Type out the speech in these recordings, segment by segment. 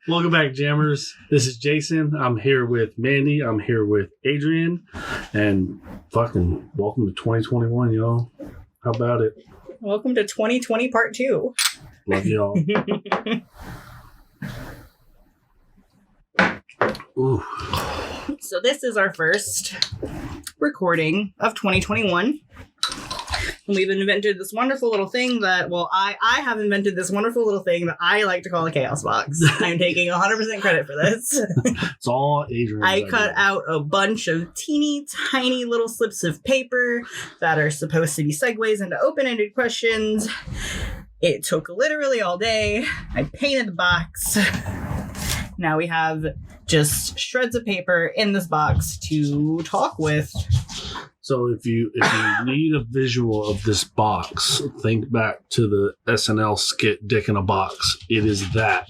Welcome back, Jammers. This is Jason. I'm here with Mandy. I'm here with Adrian. And fucking welcome to 2021, y'all. How about it? Welcome to 2020 Part 2. Love y'all. Ooh. So this is our first recording of 2021. And we've invented this wonderful little thing that, well, I have invented this wonderful little thing that I like to call a chaos box. I'm taking 100% credit for this. It's all Adrian. I cut out a bunch of teeny tiny little slips of paper that are supposed to be segues into open-ended questions. It took literally all day. I painted the box. Now we have just shreds of paper in this box to talk with. So if you need a visual of this box, think back to the SNL skit Dick in a Box. It is that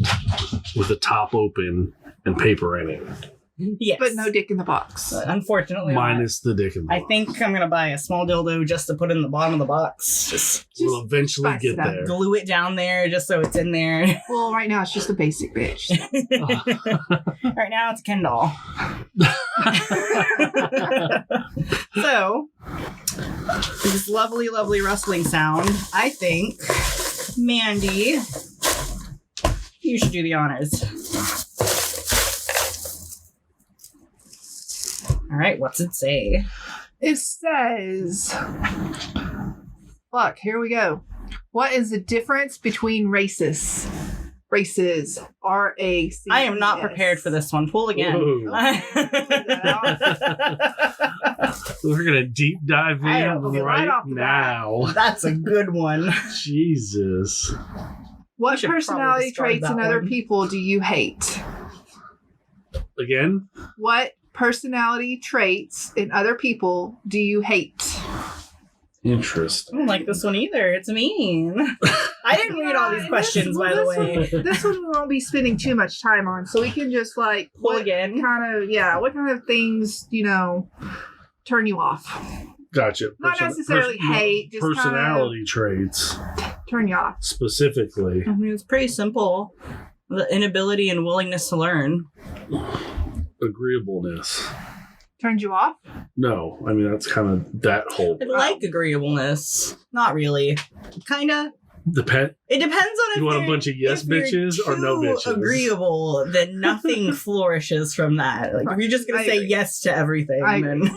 with the top open and paper in it. Yes. But no dick in the box. Unfortunately. Minus the dick in the box. I think I'm going to buy a small dildo just to put in the bottom of the box. Just we'll eventually spice get it up. there. glue it down there just so it's in there. Well, right now it's just a basic bitch. Right now it's a Ken doll. So, this lovely, lovely rustling sound, I think, Mandy, you should do the honors. All right, what's it say? It says, fuck, here we go. What is the difference between races? Races. R-A-C-E-S. I am not prepared for this one. Pull again. We're going to deep dive I in know, right right off the now. That's a good one. Jesus. What We should personality probably discard traits in that other one. people do you hate? Again? What personality traits in other people do you hate? I Interesting. don't like this one either. It's mean. I didn't read all these questions, by the way. This one we won't be spending too much time on, so we can just like Pull again. what kind of things, turn you off? Gotcha. Not necessarily hate, just personality traits Turn you off. specifically. I mean, it's pretty simple. The inability and willingness to learn. Agreeableness. Turns you off? No, I mean that's kind of that whole I like agreeableness. Not really. Kinda. depend. It depends on if You want a you're- bunch of yes if you're bitches or no too bitches? agreeable, then nothing flourishes from that. Like if you're just gonna I say agree. yes to everything, I then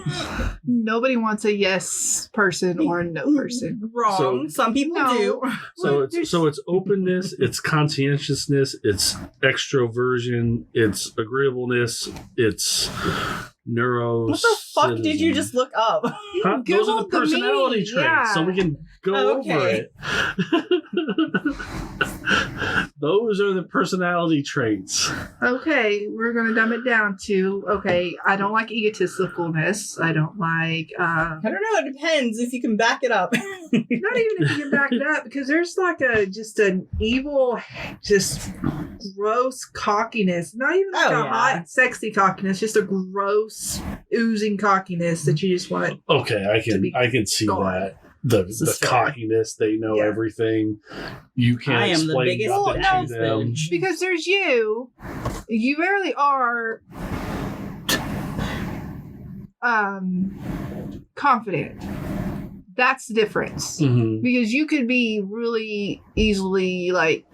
Nobody wants a yes person or a no person. wrong. Some people do. So it's openness, it's conscientiousness, it's extroversion, it's agreeableness, it's neuro. What the fuck did you just look up? Huh? Those are the Googled the personality meaning, traits, yeah. so we can go over Okay. it. Those are the personality traits. Okay, we're gonna dumb it down to I don't like egotisticalness. I don't like I don't know. It depends if you can back it up. not even if you can back it up, because there's like just an evil, just gross cockiness. Not even like Oh, a yeah. hot, sexy cockiness, just a gross, oozing cockiness that you just want. Okay, I can see gone. that. The This is fair. cockiness, they know Yeah. everything. You can't I am the explain biggest nothing Well, to them. bitch. Because there's you rarely are confident. That's the difference. Mhm. Because you could be really easily like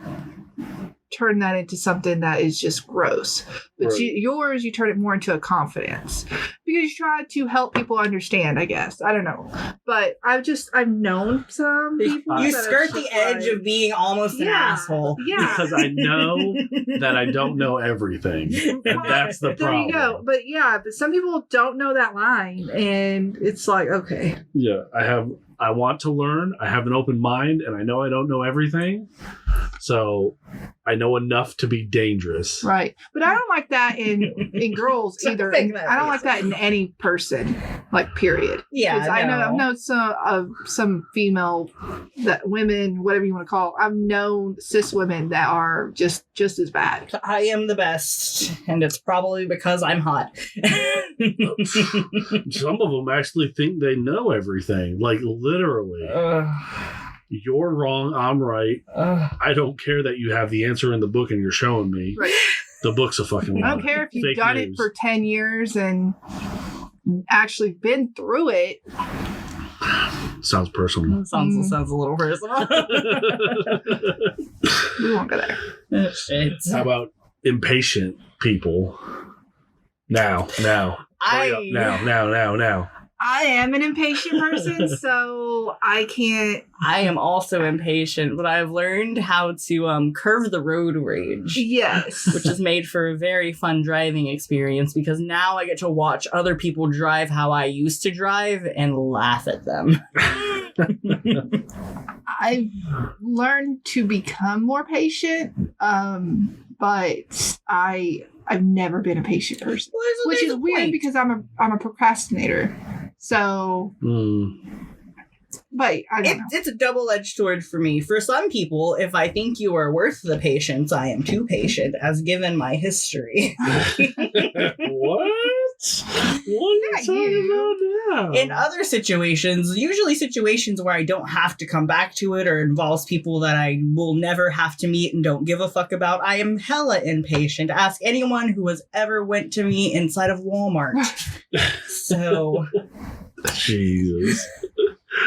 turn that into something that is just gross. But Right. yours, you turn it more into a confidence because you try to help people understand, I guess. I don't know. But I've known some people. You that skirt it's the just edge like, of being almost an asshole. Yeah. Because I know that I don't know everything. And Well, that's the there problem. you go. But but some people don't know that line, and it's like, okay. Yeah, I want to learn. I have an open mind, and I know I don't know everything. So I know enough to be dangerous. Right. But I don't like that in girls either. Think that I don't like that in any person, like, period. Yeah, 'Cause I've known some female, that women, whatever you want to call, I've known cis women that are just as bad. I am the best, and it's probably because I'm hot. Some of them actually think they know everything, like literally. You're wrong. I'm right. I don't care that you have the answer in the book and you're showing me. Right. The book's a fucking lie. I don't care if you've Fake done news. it for 10 years and actually been through it. Sounds personal. Sounds a little personal. We won't go there. Shit. How about impatient people? Now. Hurry up. Now. I am an impatient person, so I can't. I am also impatient, but I've learned how to curve the road rage. Yes. Which has made for a very fun driving experience because now I get to watch other people drive how I used to drive and laugh at them. I've learned to become more patient, but I've never been a patient person, which is weird because I'm a procrastinator. So, but I don't know. It's a double-edged sword for me. For some people, if I think you are worth the patience, I am too patient, as given my history. What? What are you talking about now? In other situations, usually situations where I don't have to come back to it or involves people that I will never have to meet and don't give a fuck about, I am hella impatient. Ask anyone who has ever went to me inside of Walmart. So, Jesus.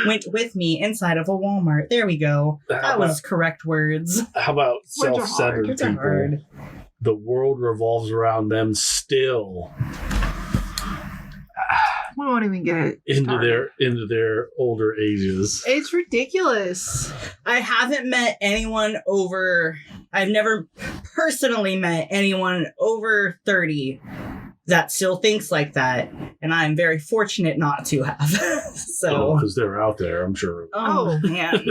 went with me inside of a Walmart. There we go. That was correct words. How about Words are hard. self-centered Words are people? hard. The world revolves around them still We won't even get into their older ages. It's ridiculous. I haven't met anyone I've never personally met anyone over 30 that still thinks like that. And I'm very fortunate not to have. So, because they're out there, I'm sure. oh man.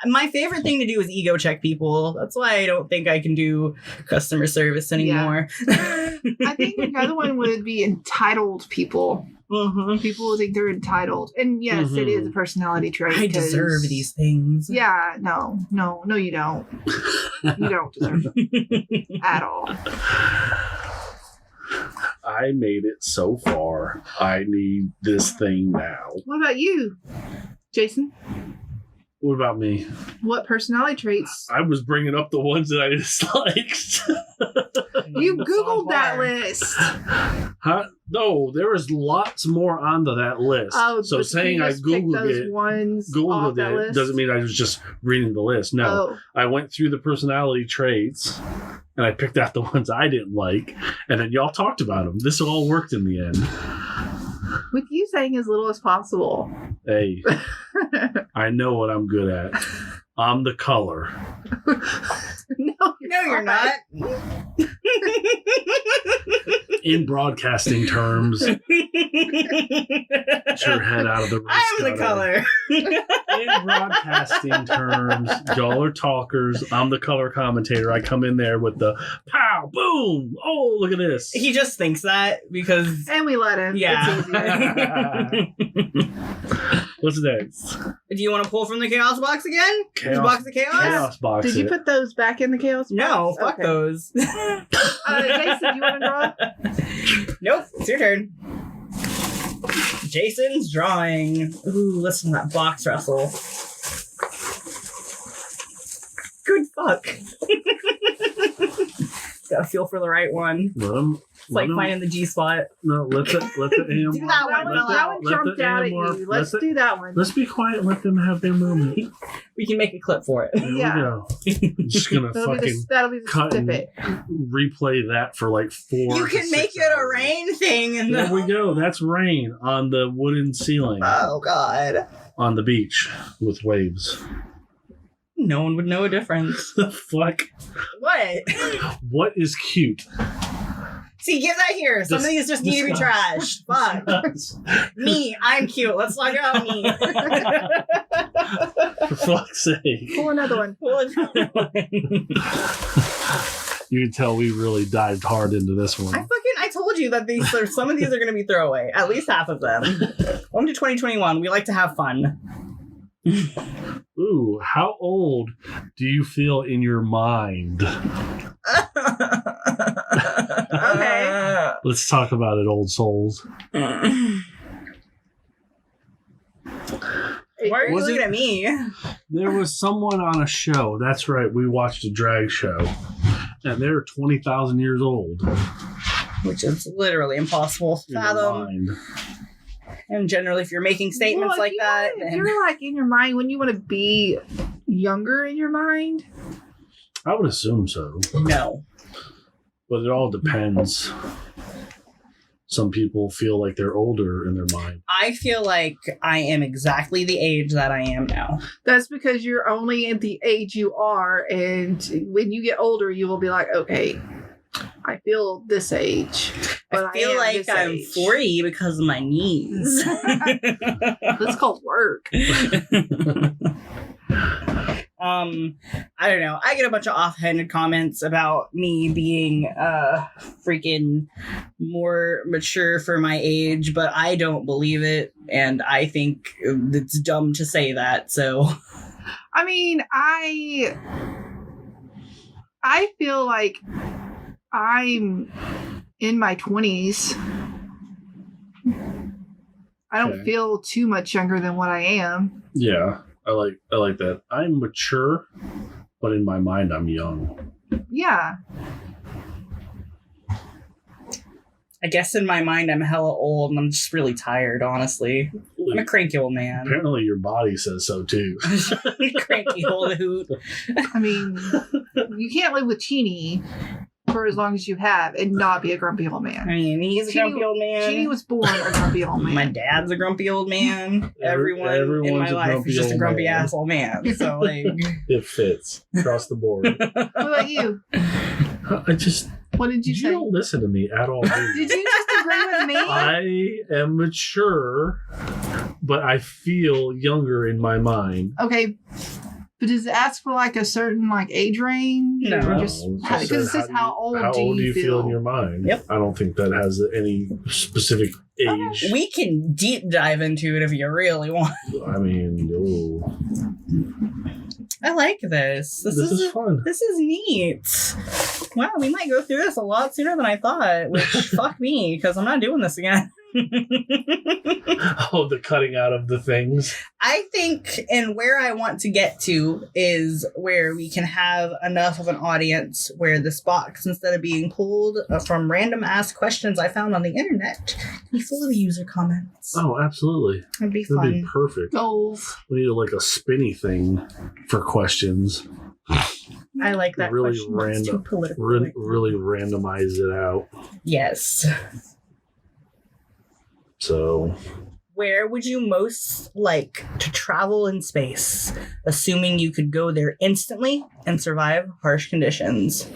My favorite thing to do is ego check people. That's why I don't think I can do customer service anymore. I think another one would be entitled people. Mm-hmm. People who think they're entitled. And yes, it is a personality trait. I 'cause- deserve these things. Yeah, no, you don't. You don't deserve them at all. I made it so far. I need this thing now. What about you, Jason? What about me? What personality traits? I was bringing up the ones that I disliked. You Googled that list. Huh? No, there was lots more onto that list. Oh, so but saying you I just picked Googled those it, ones off that list? doesn't mean I was just reading the list. No, Oh. I went through the personality traits and I picked out the ones I didn't like, and then y'all talked about them. This all worked in the end. With you saying as little as possible. Hey, I know what I'm good at. I'm the color. No, you're not. In broadcasting terms, get your head out of the race. I'm the color. In broadcasting terms, y'all are talkers. I'm the color commentator. I come in there with the pow, boom. Oh, look at this. He just thinks that because And we let him. yeah. It's easier. What's next? Do you want to pull from the chaos box again? Chaos- The box of chaos? Chaos box. Did you it. put those back in the chaos box? No, fuck Okay. those. Jason, do you want to draw? Nope, it's your turn. Jason's drawing. Ooh, listen to that box rustle. Good fuck. Gotta feel for the right one. Let him. It's like finding the G spot. No, let the AM. Do that one, Bella. That one Let jumped the out at animal- you. Let's let the- do that one. Let's be quiet and let them have their moment. We can make a clip for it. There Yeah. we go. I'm just gonna That'll be the cut and snippet. replay that for like 4. You to can make 6 it a hours. rain thing. And There we go. That's rain on the wooden ceiling Oh, God. on the beach with waves. No one would know a difference. The fuck? What? What is cute? See, give that here. Some of these just need to be trash. Fuck. Me, I'm cute. Let's talk about me. For fuck's sake. Pull another one. You can tell we really dived hard into this one. I told you that some of these are going to be throwaway. At least half of them. Welcome to 2021. We like to have fun. Ooh, how old do you feel in your mind? Okay. Let's talk about it, old souls. Why are you Was looking it- at me? There was someone on a show. That's right. We watched a drag show, and they're 20,000 years old. Which is literally impossible to In their fathom. mind. And generally, if you're making statements Well, like that, if then you're like in your mind when you want to be younger in your mind. I would assume so, no. but it all depends. Some people feel like they're older in their mind. I feel like I am exactly the age that I am now. That's because you're only at the age you are, and when you get older, you will be like, okay, I feel this age. But I feel am like this I'm age. 40 because of my knees. That's called work. I don't know. I get a bunch of offhanded comments about me being freaking more mature for my age, but I don't believe it, and I think it's dumb to say that. So I mean, I feel like I'm in my 20s. I don't Okay. feel too much younger than what I am. Yeah, I like that. I'm mature, but in my mind, I'm young. Yeah. I guess in my mind I'm hella old and I'm just really tired, honestly. I'm a cranky old man. Apparently, your body says so too. Cranky old hoot. I mean, you can't live with Teeny for as long as you have and not be a grumpy old I man. mean, he's a Teeny- grumpy old man. Teeny was born a grumpy old man. My dad's a grumpy old man. Everyone in everyone's my a life grumpy is just a old grumpy man. ass old man. So, like, It fits across the board. What about you? I just What did you you say? don't listen to me at all. do you? Did you just agree with me? I am mature, but I feel younger in my mind. Okay, but does it ask for like a certain like age range? No. Or just No, because just it says, says how old how do old you feel in your mind? Yep. I don't think that has any specific age. we can deep dive into it if you really want. I mean, oh, I like this. this is fun. This is neat. Wow, we might go through this a lot sooner than I thought, which fuck me, because I'm not doing this again. Oh, the cutting out of the things. I think, and where I want to get to is where we can have enough of an audience where this box, instead of being pulled from random ass questions I found on the internet, can be full of user comments. Oh, absolutely. That'd be That'd be fun. perfect. goals? We need like a spinny thing for questions. I like that Really question. It's random. too political. Really randomize it out. Yes. So Where would you most like to travel in space, assuming you could go there instantly and survive harsh conditions?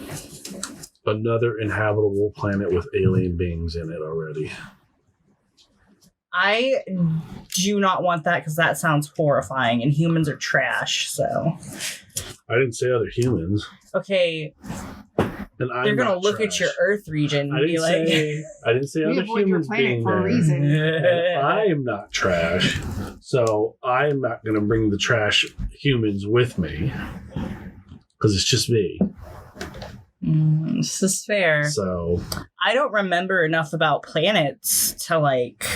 another inhabitable planet with alien beings in it already. I do not want that because that sounds horrifying and humans are trash. So, I didn't say other humans. Okay, And I'm they're going to not look trash. at your Earth region I and be didn't like, say I didn't say We other avoid your humans planet being for a there. reason. And I am not trash, so I'm not going to bring the trash humans with me because it's just me. This is fair. So I don't remember enough about planets to like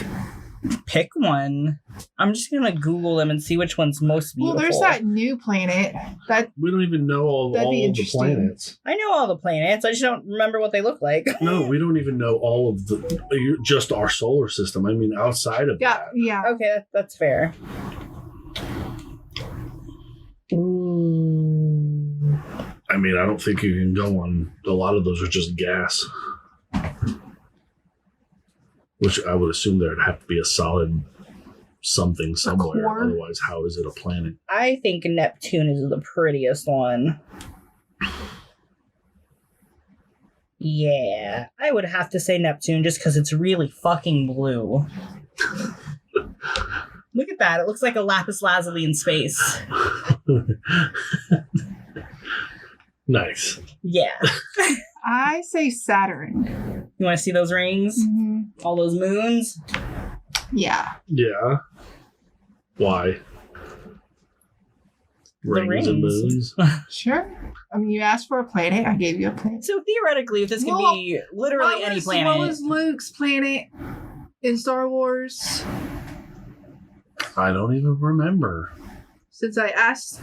pick one. I'm just gonna Google them and see which one's most Well, beautiful. there's that new planet that we don't even know all That'd be of the interesting. planets. I know all the planets. I just don't remember what they look like. No, we don't even know all of the just our solar system. I mean, outside of that. yeah. Okay, that's fair. Ooh. I mean, I don't think you can go on. A lot of those are just gas, which I would assume there'd have to be a solid something somewhere. core? Otherwise, how is it a planet? I think Neptune is the prettiest one. Yeah, I would have to say Neptune just because it's really fucking blue. Look at that. It looks like a lapis lazuli in space. Nice. Yeah. I say Saturn. You want to see those rings? Hmm. All those moons? Yeah. Yeah. Why? Rings and rings. moons. Sure. I mean, you asked for a planet. I gave you a planet. So theoretically, if this could Well, be literally any What planet. was Luke's planet in Star Wars? I don't even remember. Since I asked,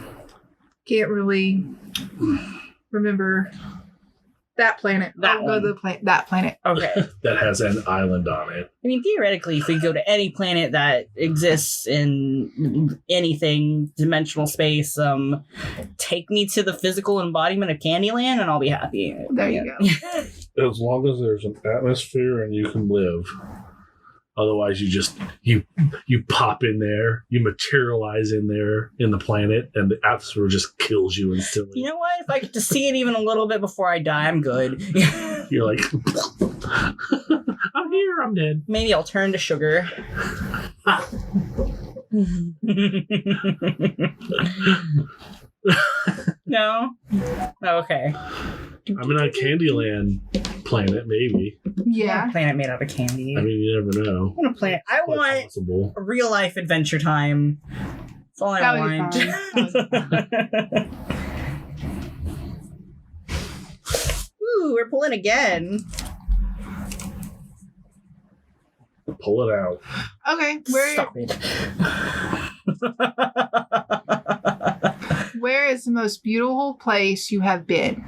can't really remember that planet. That I'll go to that planet. Okay. That has an island on it. I mean, theoretically, if we go to any planet that exists in anything, dimensional space, take me to the physical embodiment of Candyland and I'll be happy. There you go. As long as there's an atmosphere and you can live. Otherwise, you pop in there, you materialize in there in the planet, and the atmosphere just kills you instantly. You know what? If I get to see it even a little bit before I die, I'm good. You're like, I'm here, I'm dead. Maybe I'll turn to sugar. No? Okay. I'm in a Candyland planet, maybe. Yeah. A planet made out of candy. I mean, you never know. I want a planet. I Quite want possible. a real life adventure time. That's all I That would want. be Ooh, we're pulling again. Pull it out. Okay. Stop it. Where is the most beautiful place you have been?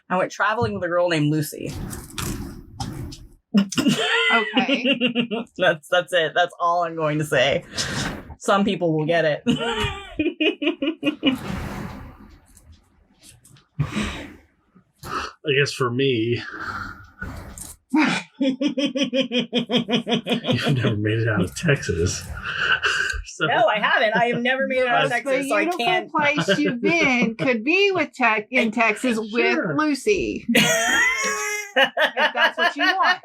I went traveling with a girl named Lucy. Okay. That's it. That's all I'm going to say. Some people will get it. I guess for me, you've never made it out of Texas. So, No, I haven't. I have never made it out of The Texas, so I beautiful can't. place you've been could be in Texas Sure. with Lucy. If that's what you want.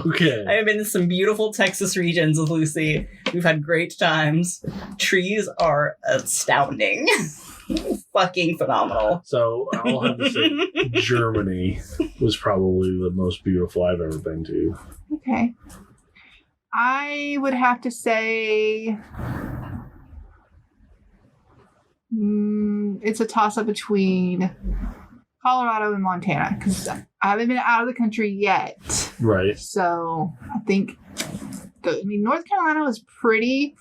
okay. I have been to some beautiful Texas regions with Lucy. We've had great times. Trees are astounding. Fucking phenomenal. So I'll have to say Germany was probably the most beautiful I've ever been to. Okay. I would have to say it's a toss-up between Colorado and Montana because I haven't been out of the country yet. Right. So I think, North Carolina was pretty,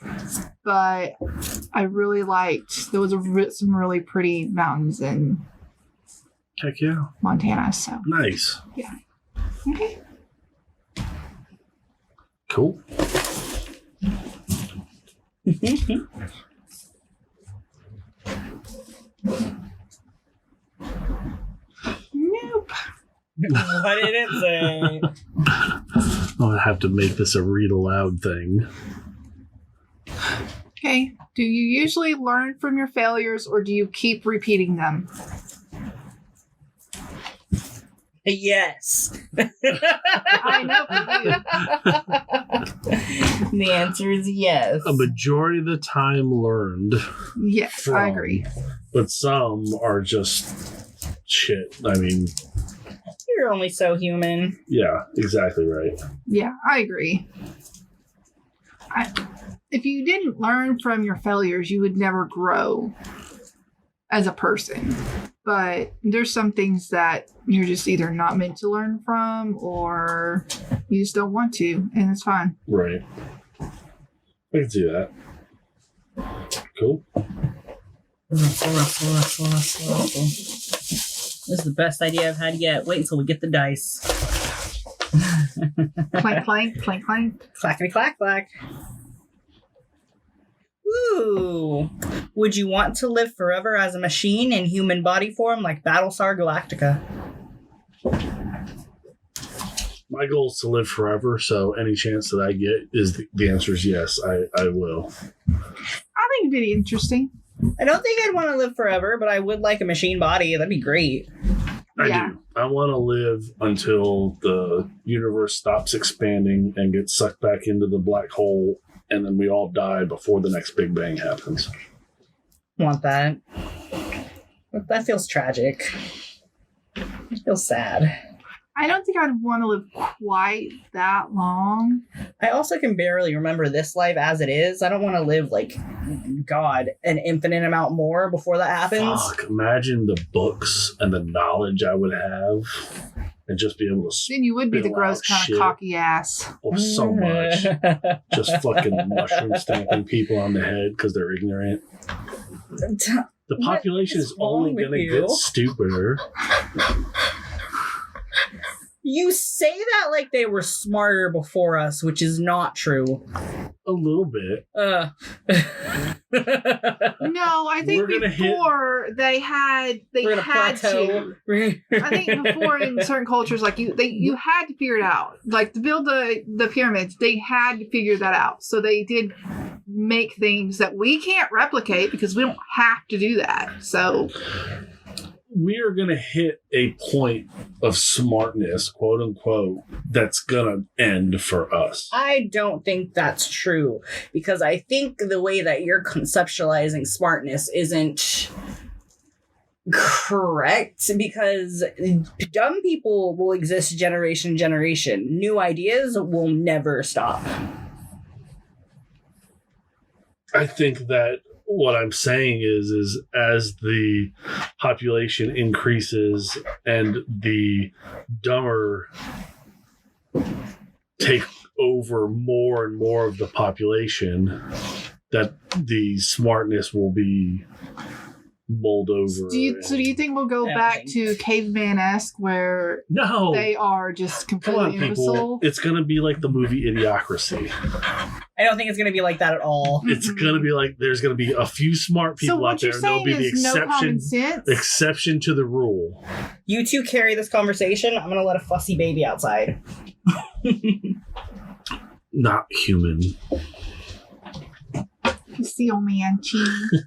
but I really liked, there was some really pretty mountains in Heck yeah. Montana. So, Nice. okay. Cool. Nope. What did it say? I'm gonna have to make this a read aloud thing. Okay. Do you usually learn from your failures or do you keep repeating them? Yes. I know for you. The answer is yes. A majority of the time learned, Yes, I agree. but some are just shit. I mean, You're only so human. yeah, exactly right. Yeah, I agree. If you didn't learn from your failures, you would never grow as a person. But there's some things that you're just either not meant to learn from or you just don't want to, and it's fine. Right. I can see that. Cool. This is the best idea I've had yet. Wait until we get the dice. Clank, clank, clank, clank. Clackety clack clack. Ooh. Would you want to live forever as a machine in human body form like Battlestar Galactica? My goal is to live forever, so any chance that I get is the answer is yes, I will. I think it'd be interesting. I don't think I'd want to live forever, but I would like a machine body. That'd be great. I Yeah. do. I want to live until the universe stops expanding and gets sucked back into the black hole, and then we all die before the next Big Bang happens. Want that. That feels tragic. It feels sad. I don't think I'd want to live quite that long. I also can barely remember this life as it is. I don't want to live, like, God, an infinite amount more before that happens. Fuck, imagine the books and the knowledge I would have and just be able to Then you would be the spit gross out kind shit. of cocky ass. So much. Just fucking mushroom stamping people on the head because they're ignorant. The population is only going to get stupider. You say that like they were smarter before us, which is not true. A little bit. No, I think We're gonna before they had to. I think before in certain cultures, like you had to figure it out. Like to build the pyramids, they had to figure that out. So they did make things that we can't replicate because we don't have to do that. So we are going to hit a point of smartness, quote unquote, that's going to end for us. I don't think that's true because I think the way that you're conceptualizing smartness isn't correct because dumb people will exist generation to generation. New ideas will never stop. I think that what I'm saying is as the population increases and the dumber take over more and more of the population, that the smartness will be mulled over. Do you think we'll go back to caveman-esque where No, they are just come completely on, people. imbecile? It's going to be like the movie Idiocracy. I don't think it's going to be like that at all. It's going to be like there's going to be a few smart people So what out there, you're and there'll saying be the is no common sense? exception to the rule. You two carry this conversation. I'm going to let a fussy baby outside. Not human. Seal man cheese.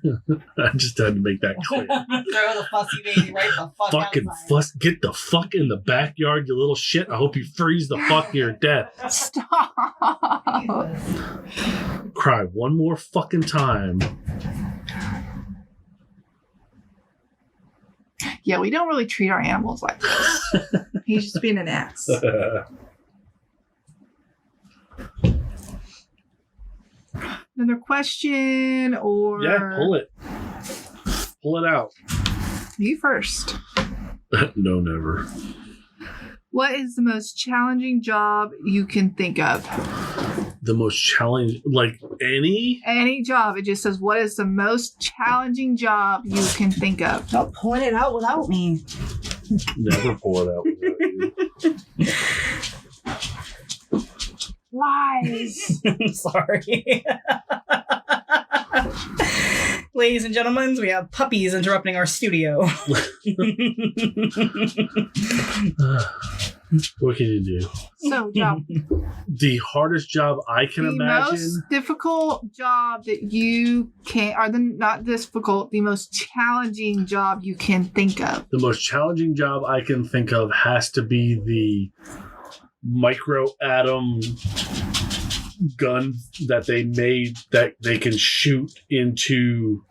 I just had to make that clear. Throw the fussy baby right the fuck Fucking outside. fuss! Get the fuck in the backyard, you little shit! I hope you freeze the fuck to your death. Stop. Cry one more fucking time. Yeah, we don't really treat our animals like this. He's just being an ass. Another question or Yeah, pull it. Pull it out. you first. No, never. What is the most challenging job you can think of? The most challenging, like any. Any job. It just says, what is the most challenging job you can think of? Stop pulling it out without me. Never pull it out without you. Lies. Sorry. Ladies and gentlemen, we have puppies interrupting our studio. What can you do? So, job. The hardest job I can The imagine. most difficult job that you can, or not difficult, the most challenging job you can think of. The most challenging job I can think of has to be the micro atom gun that they made that they can shoot into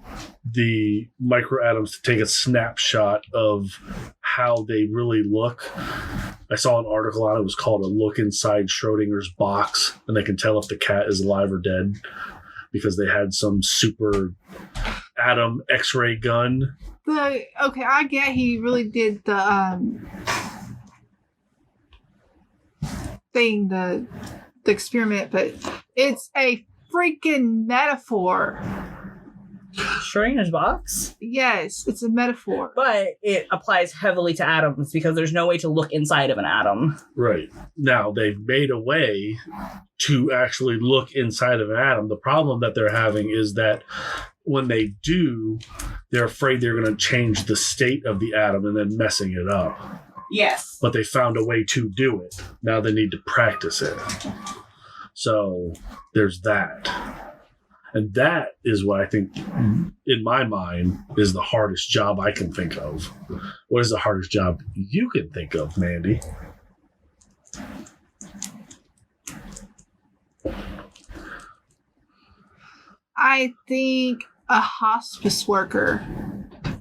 the micro atoms to take a snapshot of how they really look. I saw an article on it. It was called "A Look Inside Schrodinger's Box," and they can tell if the cat is alive or dead because they had some super atom X-ray gun. Okay, I get he really did the thing, the experiment, but it's a freaking metaphor. Schrodinger's box? Yes, it's a metaphor. But it applies heavily to atoms because there's no way to look inside of an atom. Right. Now, they've made a way to actually look inside of an atom. The problem that they're having is that when they do, they're afraid they're going to change the state of the atom and then messing it up. Yes. But they found a way to do it. Now they need to practice it. So there's that. And that is what I think, in my mind, is the hardest job I can think of. What is the hardest job you can think of, Mandy? I think a hospice worker,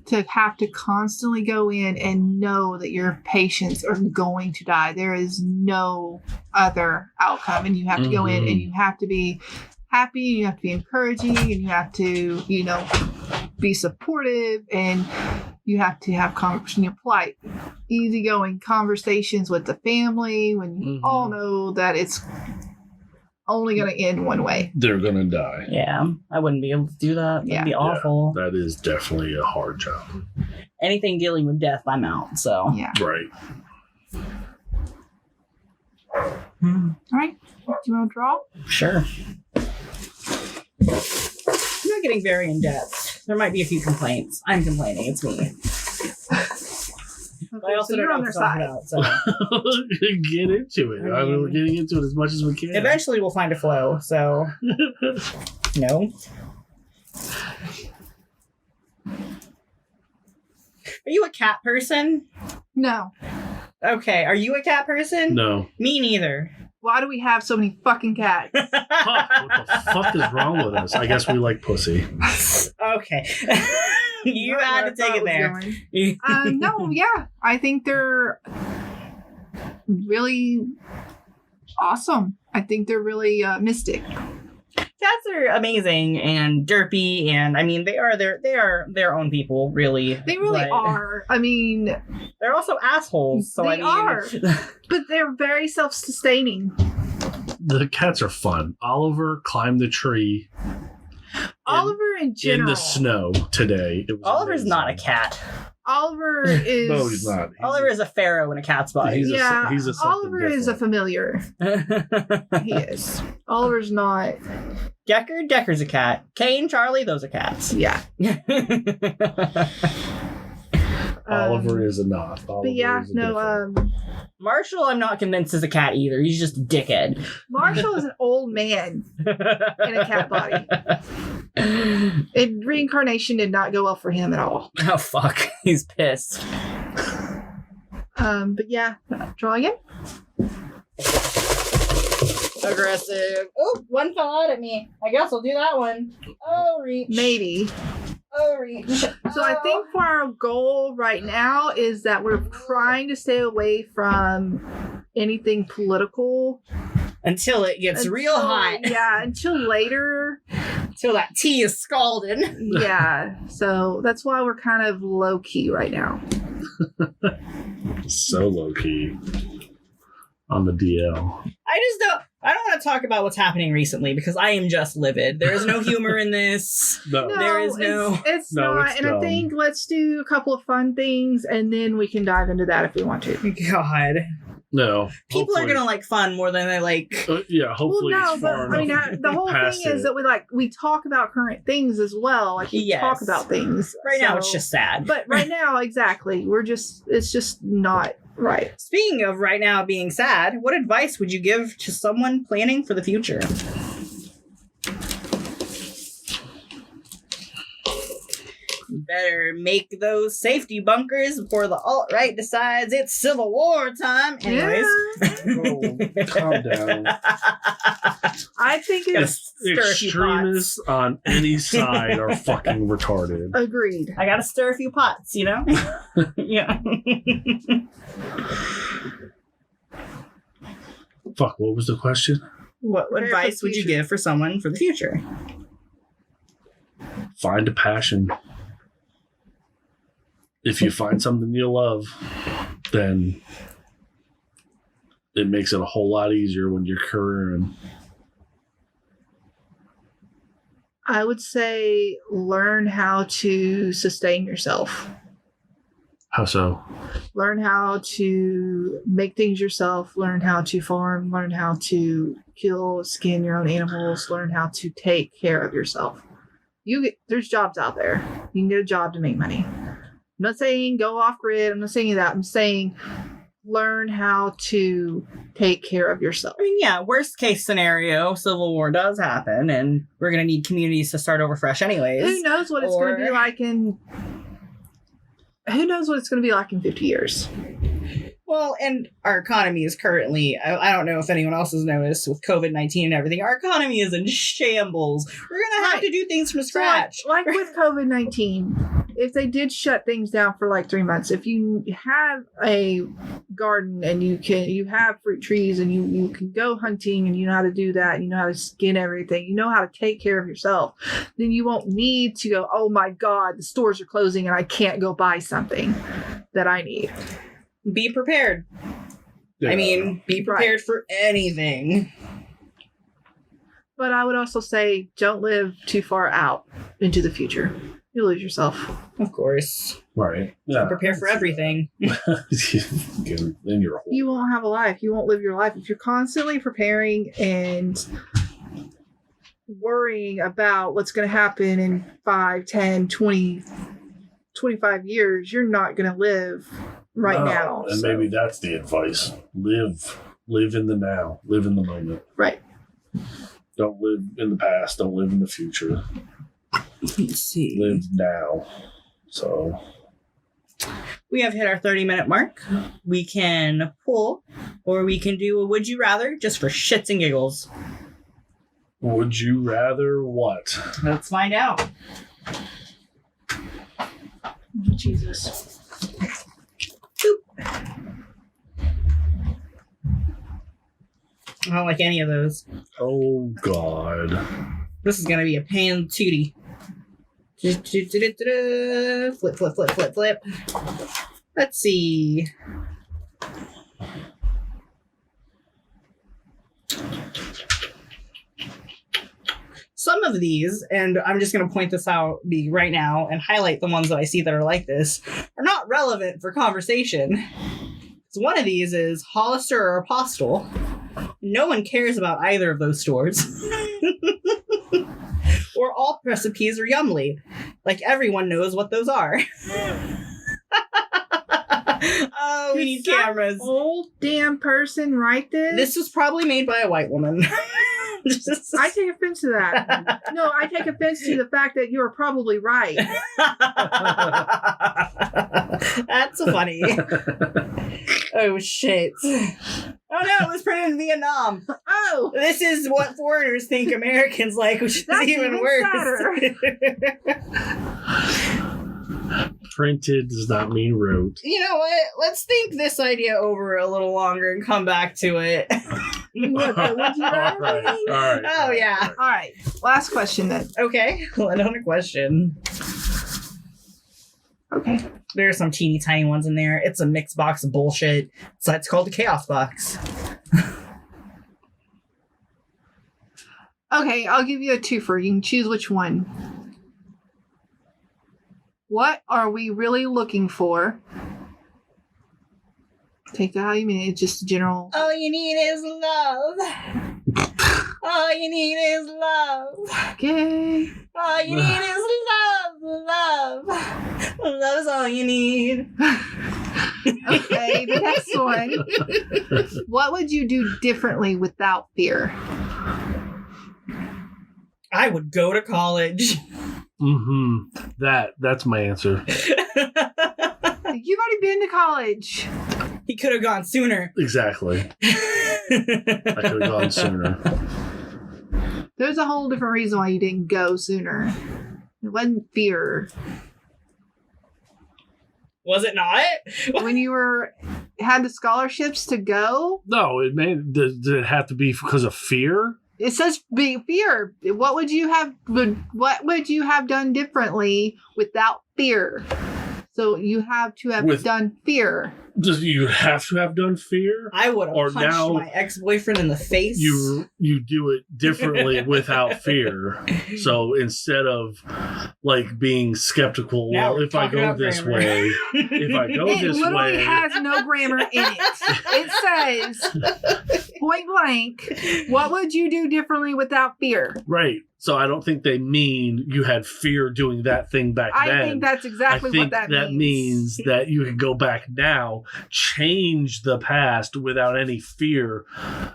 to have to constantly go in and know that your patients are going to die. There is no other outcome, and you have to go in and you have to be happy, you have to be encouraging, and you have to, be supportive, and You have to have polite, easygoing conversations with the family when you all know that it's only going to end one way. They're going to die. Yeah, I wouldn't be able to do that. That'd be awful. Yeah, that is definitely a hard job. Anything dealing with death, I'm out. So yeah. Right. All right. Do you want to draw? Sure. I'm not getting very in depth. There might be a few complaints. I'm complaining. It's me. Okay, I also so don't you're know on what their to talk side. about. So Get into it. I mean, we're getting into it as much as we can. eventually we'll find a flow. So no. Are you a cat person? No. Okay. Are you a cat person? No. Me neither. Why do we have so many fucking cats? Fuck, what the fuck is wrong with us? I guess we like pussy. Okay. You Not had where to I take thought it it was there. going. No, yeah. I think they're really awesome. I think they're really mystic. Cats are amazing and derpy, and I mean they are their own people, really. They really but are. I mean, They're also assholes. So They are. but they're very self-sustaining. The cats are fun. Oliver climbed the tree Oliver in general. in the snow today. It was Oliver's amazing. not a cat. Oliver is. No, he's not. Oliver is a pharaoh in a cat's body. He's a something Oliver is a different. familiar. He is. Oliver's not. Decker's a cat. Kane, Charlie, those are cats. Yeah. Oliver is a not. Oliver But yeah, is a no. different. Marshall, I'm not convinced is a cat either. He's just a dickhead. Marshall is an old man in a cat body. Reincarnation did not go well for him at all. Oh fuck, he's pissed. But yeah, draw again. Aggressive. Oh, one fell out at me. I guess I'll do that one. Oh, reach. Maybe. Oh, reach. So I think for our goal right now is that we're trying to stay away from anything political Until it gets real until- hot. Yeah, until later. Until that tea is scalding. Yeah, so that's why we're kind of low key right now. So low key on the DL. I don't want to talk about what's happening recently because I am just livid. There is no humor in this. No. There is no- It's No, not. it's And I dumb. think let's do a couple of fun things and then we can dive into that if we want to. God. No. People are hopefully- going to like fun more than they like. Yeah, hopefully well, no, it's but far I mean, enough the whole past thing is it. that we talk about current things as well. Like we Yes. talk about things. Right now, it's So- just sad. But right now, exactly, it's just not right. Speaking of right now being sad, what advice would you give to someone planning for the future? You better make those safety bunkers before the alt-right decides it's Civil War time. Anyways. Oh, calm down. I think Gotta it's stir a few pots. Extremists on any side are fucking retarded. agreed. I gotta stir a few pots, you know? Yeah. Fuck, what was the question? What Prepare for advice the would you future. give for someone for the future? Find a passion. If you find something you love, then it makes it a whole lot easier when you're careering. I would say learn how to sustain yourself. How so? Learn how to make things yourself. Learn how to farm. Learn how to kill, skin your own animals. Learn how to take care of yourself. There's jobs out there. You can get a job to make money. I'm not saying go off grid. I'm not saying that. I'm saying learn how to take care of yourself. I mean, yeah, worst case scenario, Civil War does happen, and we're going to need communities to start over fresh anyways. Who knows what it's going to be Or- like in... Who knows what it's going to be like in 50 years? Well, and our economy is currently, I don't know if anyone else has noticed with COVID-19 and everything, our economy is in shambles. We're going to have Right. to do things from So scratch. like with COVID-19, if they did shut things down for like 3 months, if you have a garden and you have fruit trees and you can go hunting and you know how to do that, and you know how to skin everything, you know how to take care of yourself, then you won't need to go, oh my God, the stores are closing and I can't go buy something that I need. Be prepared. Yeah. I mean, be prepared for anything. But I would also say don't live too far out into the future. You'll lose yourself. Of course. Right. Yeah. Prepare for everything. Then you're a whole. You won't have a life. You won't live your life. If you're constantly preparing and worrying about what's going to happen in 5, 10, 20, 25 years, you're not going to live now. And maybe that's the advice. Live in the now. Live in the moment. Right. Don't live in the past. Don't live in the future. Let's see. Live now. So We have hit our 30-minute mark. We can pull, or we can do a would you rather just for shits and giggles. would you rather what? Let's find out. Jesus. Boop. I don't like any of those. Oh God. This is gonna be a pan tootie. Flip, flip, flip, flip, flip. Let's see. Some of these, and I'm just going to point this out right now and highlight the ones that I see that are like this, are not relevant for conversation. So one of these is Hollister or Apostle. No one cares about either of those stores. Or all recipes are Yumly. Like everyone knows what those are. Oh, we need cameras. Old damn person write this? This was probably made by a white woman. I take offense to that. No, I take offense to the fact that you are probably right. That's funny. Oh, shit. Oh, no, it was printed in Vietnam. Oh! This is what foreigners think Americans like, which is That's even even worse. Printed does not mean wrote. You know what? Let's think this idea over a little longer and come back to it. What, would you rather? All right. Oh, yeah. All right. Last question then. Okay. Well, another question. Okay. There are some teeny tiny ones in there. It's a mixed box of bullshit. So it's called the Chaos Box. Okay, I'll give you a twofer. You can choose which one. What are we really looking for? Take that how you mean it. Just general. All you need is love. All you need is love. Okay. All you need is love. Love is all you need. Okay, the next one. What would you do differently without fear? I would go to college. Mm-hmm. That's my answer. You've already been to college. He could have gone sooner. Exactly. I could have gone sooner. There's a whole different reason why you didn't go sooner. It wasn't fear. Was it not? When you had the scholarships to go, No, did it have to be because of fear? it says being fear. What would you have done differently without fear? So you have to have done fear. Do you have to have done fear? I would have Or punched now my ex-boyfriend in the face. You do it differently without fear. So instead of like being skeptical, Now well, we're if I talking go about this grammar. way, if I go It this literally way, has no grammar in it. It says, point blank, what would you do differently without fear? right. So I don't think they mean you had fear doing that thing back then. I think that's exactly I think what that means. means that you can go back now change the past without any fear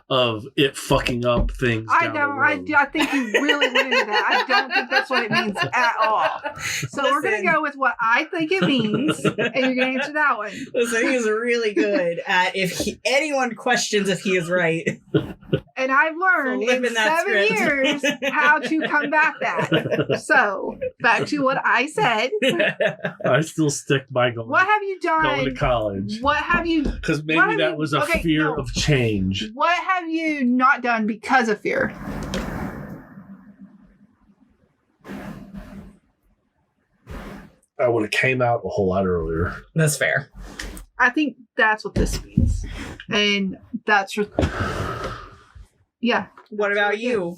of it fucking up things. I down the don't. road. I think you really went into that. I don't think that's what it means at all. So we're gonna Listen. go with what I think it means, and you're gonna answer that one. Listen, he's really good at anyone questions if he is right. And I've learned So live in in that 7 script. years how to combat that. So back to what I said. I still stick by going What have you to done? college What have you? because what maybe have that you- was a okay, fear no. of change. What have you not done because of fear? I would have came out a whole lot earlier. That's fair. I think that's what this means, and that's yeah. What about you?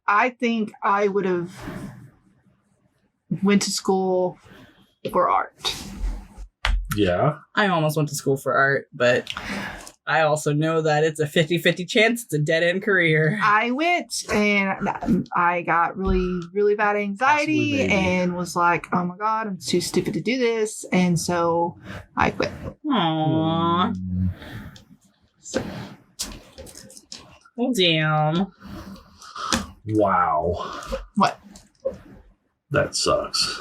I think I would have went to school for art. Yeah. I almost went to school for art, but I also know that it's a 50-50 chance it's a dead-end career. I went and I got really, really bad anxiety Possibly, maybe. and was like, oh my God, I'm too stupid to do this. And so I quit. Aww. So, Well, damn. Wow. what? That sucks.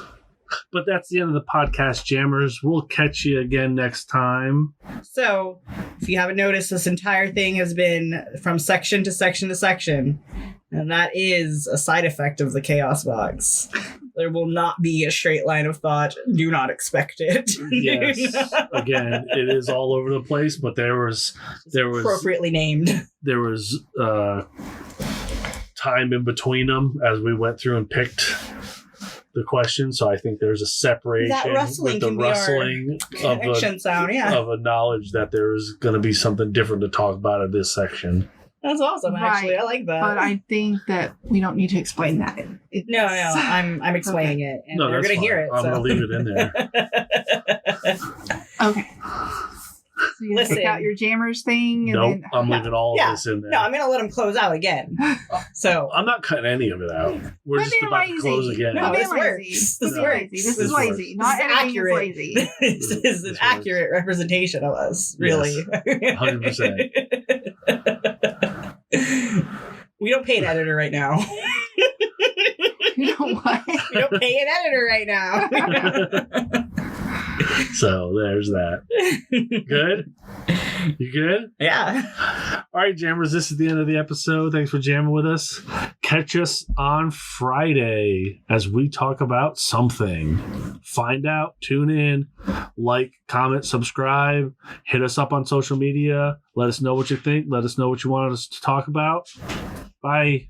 But that's the end of the podcast, Jammers. We'll catch you again next time. So, if you haven't noticed, this entire thing has been from section to section to section. And that is a side effect of the Chaos Box. There will not be a straight line of thought. Do not expect it. Yes. Again, it is all over the place, but there was Appropriately named. time in between them as we went through and picked the question. So I think there's a separation That rustling with the can be our rustling of Connection sound, yeah. of a knowledge that there's going to be something different to talk about in this section. That's awesome, actually. Right. I like that. But I think that we don't need to explain that. No, I'm explaining it, and No, they're that's going to hear fine. it. I'm going to leave it in there. Okay. So you Listen. pick out your jammers thing. And Nope, then, I'm leaving all Yeah. of this in there. No, I'm going to let them close out again. So, I'm not cutting any of it out. We're Quit just being about to lazy. close again. No, Quit being this lazy. works. This This is works. lazy. This This is works. lazy. Not This is editing is accurate. lazy. this is an This accurate representation of us, really. 100%. We don't pay an editor right now. You know what? We don't pay an editor right now. So there's that. Good? You good? Yeah. All right, Jammers, this is the end of the episode. Thanks for jamming with us. Catch us on Friday as we talk about something. Find out, tune in, like, comment, subscribe, hit us up on social media. Let us know what you think. Let us know what you want us to talk about. Bye.